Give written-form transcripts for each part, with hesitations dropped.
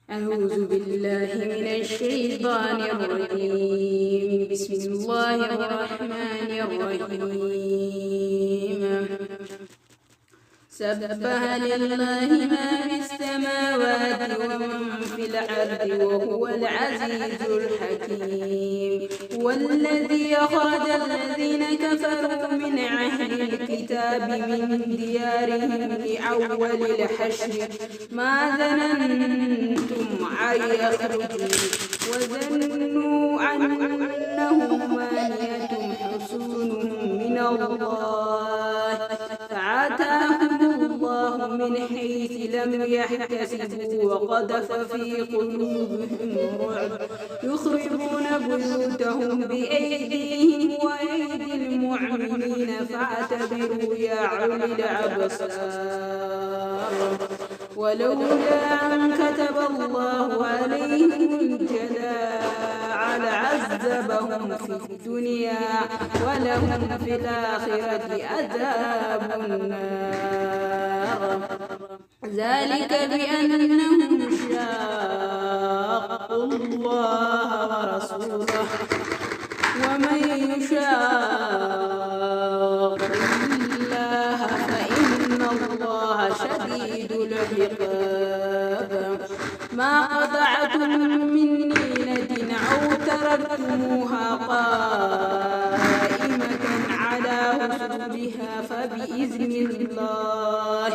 أعوذ بالله من الشيطان الرجيم. بسم الله الرحمن الرحيم. سبح لله ما في السماوات ومن في الأرض وهو العزيز الحكيم. والذي أخرج الذين كفروا من أهل الكتاب من ديارهم لأول الحشر ما ظننتم أن يخرجوا وظنوا أنهم مانعتهم حصونهم من الله فآتاهم الله من حيث لم يحتسبوا وقذف في قلوبهم الرعب يخربون بيوتهم بأيديهم وأيدي المؤمنين فاعتبروا يا أولي الأبصار. ولولا أن كتب الله عليهم الجلاء لعذبهم في الدنيا ولهم في الآخرة عذاب النار. ذلك بأنهم شاقوا الله ورسوله ومن يشاق الله فإن الله شديد العقاب. ما قطعتم من لينة أو تركتموها قائمة على أصولها فبإذن الله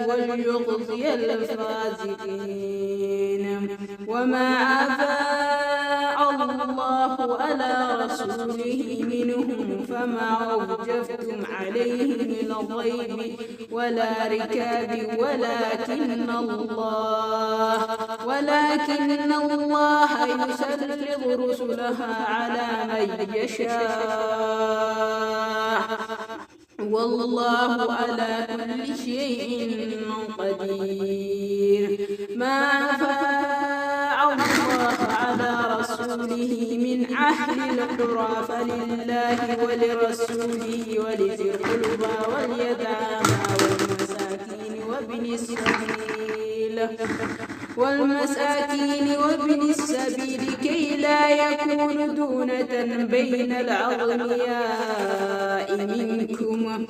وليخزي الفاسقين. وما أفاء الله على رسوله منهم فما أوجفتم عليه من الضيب ولا ركاب ولكن الله يسلط رسلها على من يشاء والله على كل شيء قدير. ما أفاء الله على رسوله من أهل القرى فلله ولرسوله ولذي القربى واليتامى والمساكين وابن السبيل كي لا يكون دونة بين الأغنياء منكم.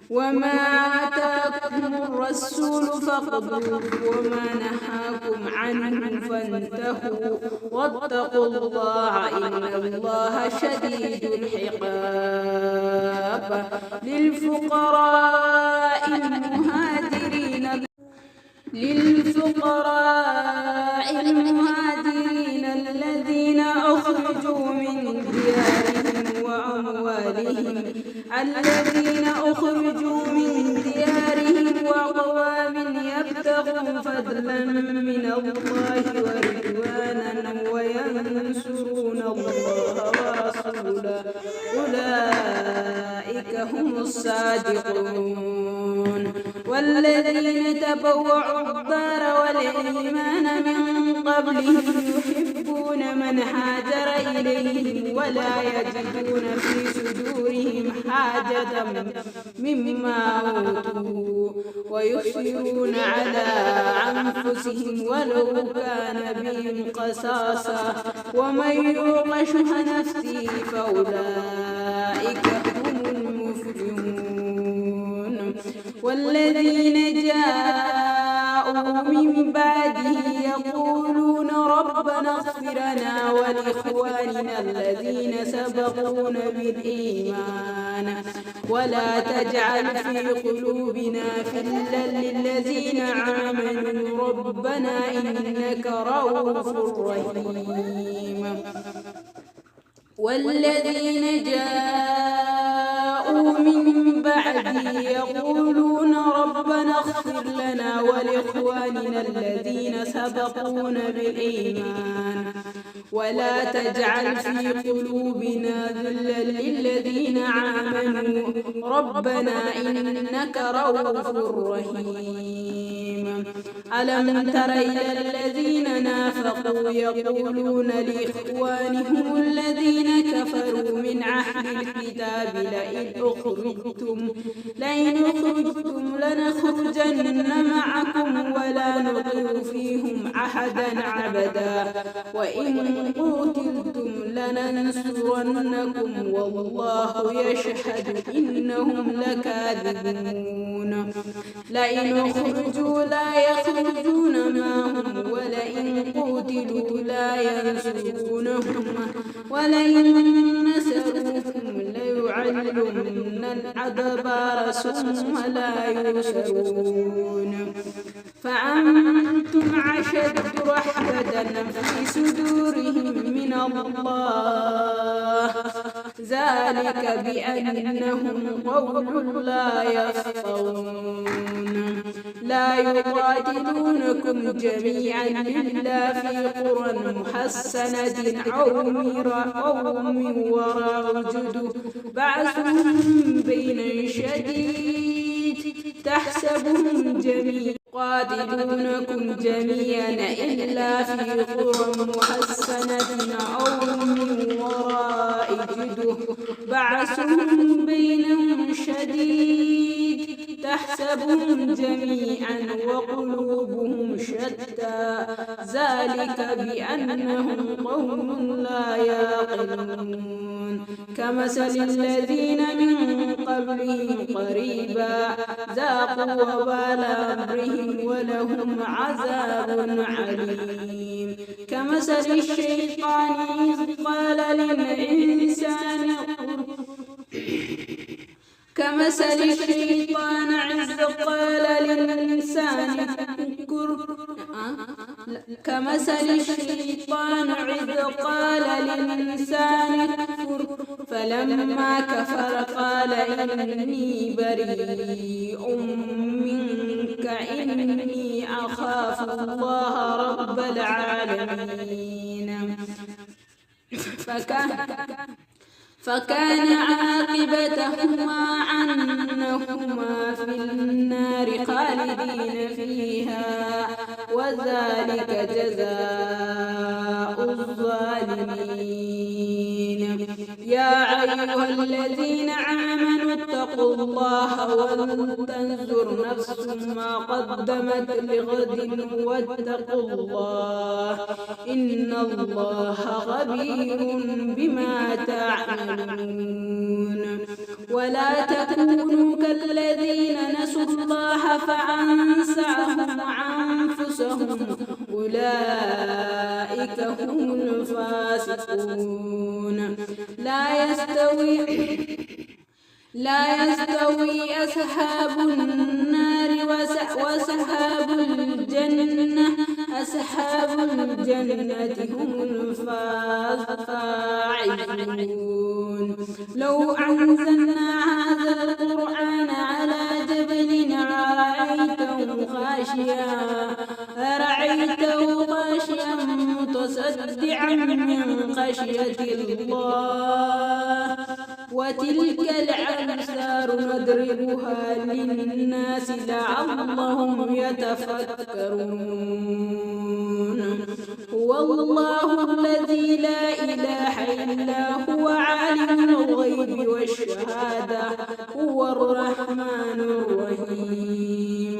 وما آتاكم الرسول فخذوه وما نهاكم عنه فانتهوا واتقوا الله إن الله شديد العقاب. للفقراء المهاجرين الذين أخرجوا من ديارهم وأموالهم يبتغون فضلا من الله ورضوانا وينصرون الله ورسوله أولئك هم الصادقون. والذين تبوأوا الدار والإيمان من قبلهم يحبون من هاجر إليهم ولا يجدون في صدورهم حاجة مما أوتوا ويؤثرون على أنفسهم ولو كان بهم خصاصة ومن يوق شح نفسه فأولئك هم المفلحون. والذين جاءوا من بعده يقولون ربنا اغفر لنا ولإخواننا الذين سبقونا بالإيمان ولا تجعل في قلوبنا غلا للذين آمنوا ربنا إنك رؤوف رحيم. والذين جاءوا من بعده يقولون ربنا اغفر لنا ولإخواننا الذين سبقونا بالإيمان ولا تجعل في قلوبنا غلا للذين آمنوا ربنا إنك رؤوف رحيم. ألم تر إلى الذين نافقوا يقولون لإخوانهم الذين كفروا من أهل الكتاب لئن أخرجتم لنخرجن معكم ولا نطيع فيهم أحدا أبدا وإن قتلتم لننصرنكم والله يشهد إنهم لكاذبون لئن أخرجوا لا يخرجون معهم ولئن قتلوا لا ينصرونهم ولئن نصروهم ليعلمن الأدبار ثم لا ينصرون فأنتم أشد رهبة في صدورهم من الله ذلك بأنهم قوم لا يفقهون لا يقاتلونكم جميعا إلا في قرى محصنة أو من وراء جدر بأسهم بين شديد تحسبهم جميعا قاتلونكم جميعا إلا في قرى محصنة أو من وراء جدر بأسهم بينهم شديد تحسبهم جميعا وقلوبهم شتى ذلك بأنهم قوم لا يعقلون كمثل الذين من قبلهم قريبا ذاقوا وبال أمرهم ولهم عذاب عليم كمثل الشيطان إذ قال للإنسان اكفر فلما كفر قال إني بريء منك إني أخاف الله رب العالمين فكان عاقبتهما أنهما في النار خالدين فيها وذلك جزاء الظالمين يا أيها الذين آمنوا اتقوا الله ولتنظر نفس ما قدمت لغد واتقوا الله إن الله خبير بما تعملون ولا تكونوا كالذين نسوا الله فأنساهم أنفسهم أولئك هم الفاسقون لا يستوي أصحاب النار وأصحاب الجنة أصحاب الجنة هم الفائزون لو أنزلنا هذا القرآن على جبل رأيته خاشعا متصدعا من خشية الله وتلك الأمثال نضربها للناس لعلهم يتفكرون هو الله الذي لا إله إلا هو عالم الغيب والشهادة هو الرحمن الرحيم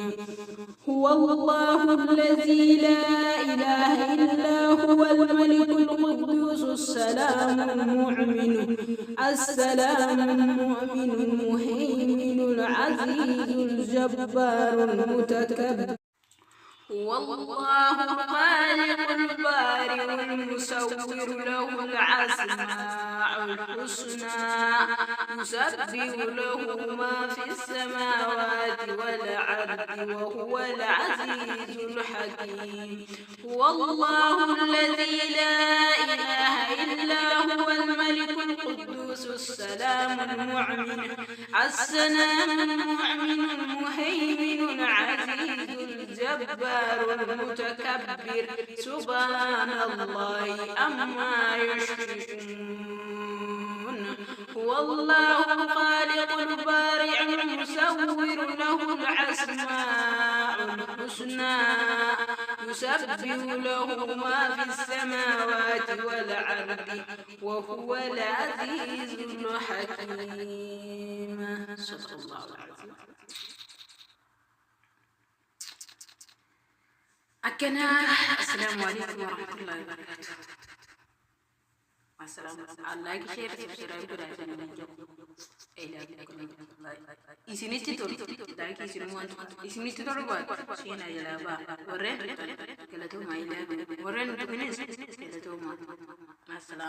هو الله الذي لا إله إلا هو الملك القدوس السلام المؤمن المهيمن العزيز الجبار المتكبر هو الله الخالق البارئ المصور له الأسماء الحسنى يسبح له ما في السماوات والأرض وهو العزيز الحكيم هو الله الذي لا إله إلا هو الملك القدوس السلام المؤمن المهيمن العزيز الجبار المتكبر سبحان الله أما يشركون هو الله الخالق البارئ المصور له الأسماء الحسنى يسبح له ما في السماوات والأرض وهو العزيز الحكيم. صدق الله العظيم. أكنا السلام عليكم ورحمة الله وبركاته. السلام عليكم. لايك شير سبسكرايب كراشنا نجوم. إسمي تطور. لايك إسمي موان. إسمي تطور بعد. شينا جلابا. ورين. كلا تو ما يلا. ورين تبنيس. كلا تو ما. السلام.